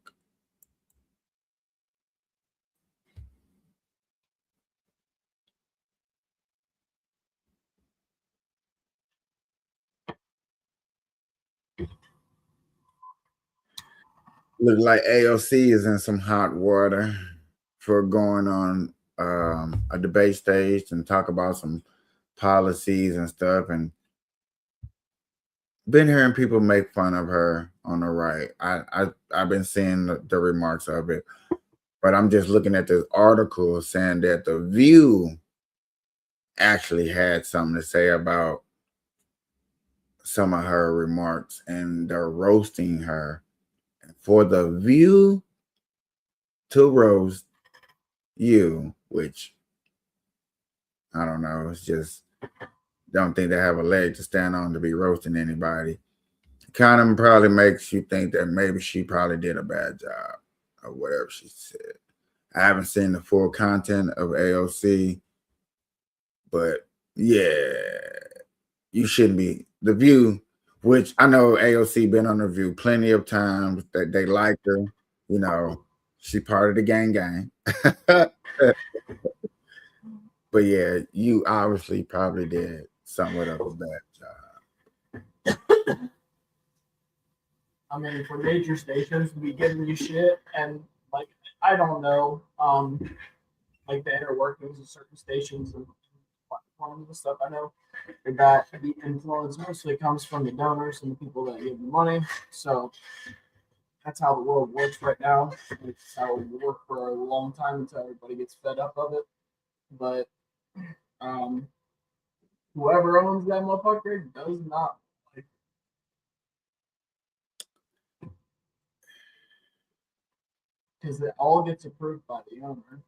Look like AOC is in some hot water for going on a debate stage and talk about some policies and stuff. And been hearing people make fun of her on the right. I've been seeing the remarks of it, but I'm just looking at this article saying that The View actually had something to say about some of her remarks and they're roasting her. For The View to roast you, which I don't know, it's just don't think they have a leg to stand on to be roasting anybody. Kind of probably makes you think that maybe she probably did a bad job or whatever she said. I haven't seen the full content of AOC, but yeah, you shouldn't be. The View, which I know AOC been on The View plenty of times, that they like her, you know, she part of the gang. But yeah, you obviously probably did somewhat of a bad job. I mean, for major stations to be giving you shit, and like I don't know, like the inner workings of certain stations and platforms and stuff. I know that the influence mostly comes from the donors and the people that give the money. So that's how the world works right now. It's how it will work for a long time until everybody gets fed up of it. But whoever owns that motherfucker does not like. Because it all gets approved by the owner.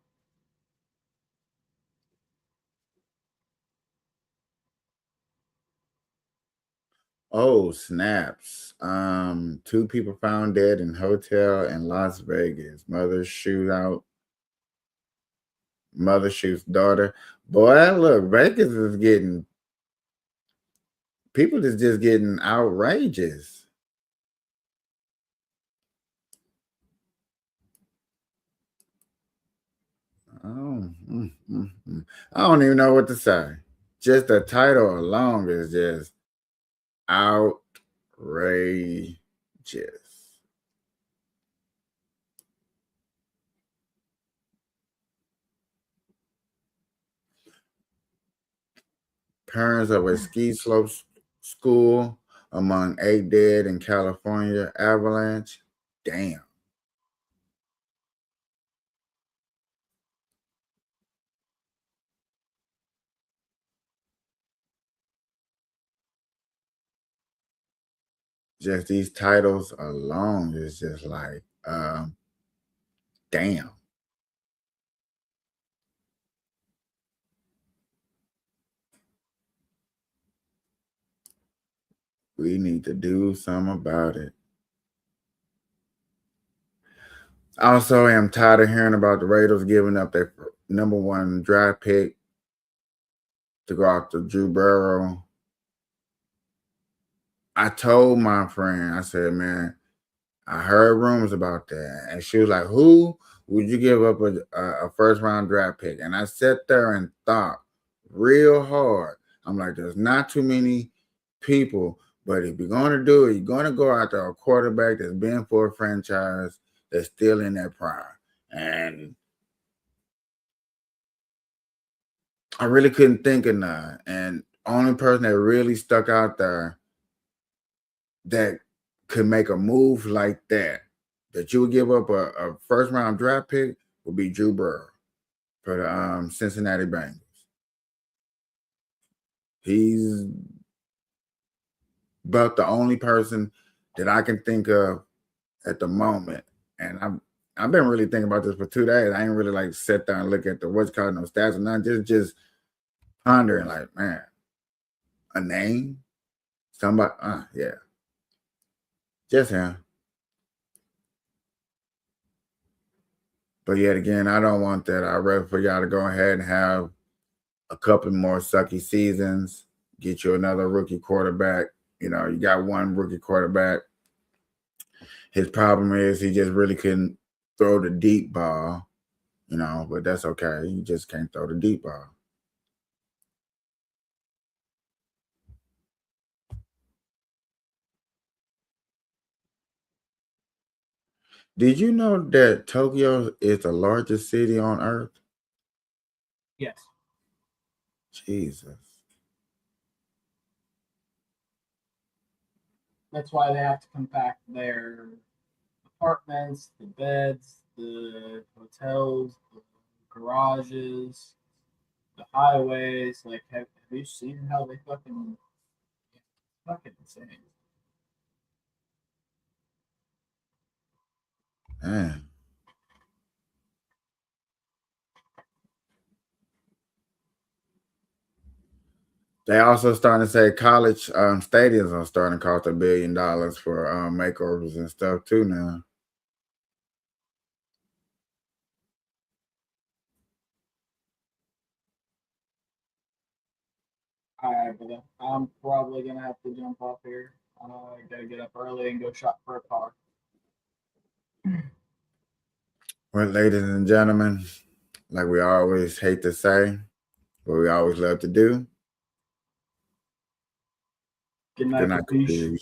Oh, snaps. 2 people found dead in hotel in Las Vegas. Mother shoots daughter. Boy, look, Vegas is getting people is just getting outrageous. Oh, I don't even know what to say. Just the title alone is just outrageous. Parents of a ski slope school among 8 dead in California avalanche. Damn. Just these titles alone is just like, damn. We need to do something about it. Also, I'm tired of hearing about the Raiders giving up their #1 draft pick to go after Drew Burrow. I told my friend, I said, man, I heard rumors about that. And she was like, who would you give up a first round draft pick? And I sat there and thought real hard. I'm like, there's not too many people, but if you're going to do it, you're going to go after a quarterback that's been for a franchise that's still in that prime. And I really couldn't think of none. And only person that really stuck out there that could make a move like that you would give up a first round draft pick would be Drew Burrow for the Cincinnati Bengals. He's about the only person that I can think of at the moment. And I've been really thinking about this for 2 days. I ain't really like sit there and look at the what's called no stats or nothing. Just pondering like, man, a name? Somebody, yeah. Just him. But yet again, I don't want that. I'd rather for y'all to go ahead and have a couple more sucky seasons, get you another rookie quarterback. You know, you got one rookie quarterback. His problem is he just really couldn't throw the deep ball, you know, but that's okay. You just can't throw the deep ball. Did you know that Tokyo is the largest city on earth? Yes. Jesus. That's why they have to compact their apartments, the beds, the hotels, the garages, the highways. Like, have you seen how they fucking insane? Man. They also starting to say college stadiums are starting to cost $1 billion for makeovers and stuff too now. All right, brother. I'm probably gonna have to jump off here. I gotta get up early and go shop for a car. Well, ladies and gentlemen, like we always hate to say, but we always love to do. Good night, Good night, Kapeash. Kapeash.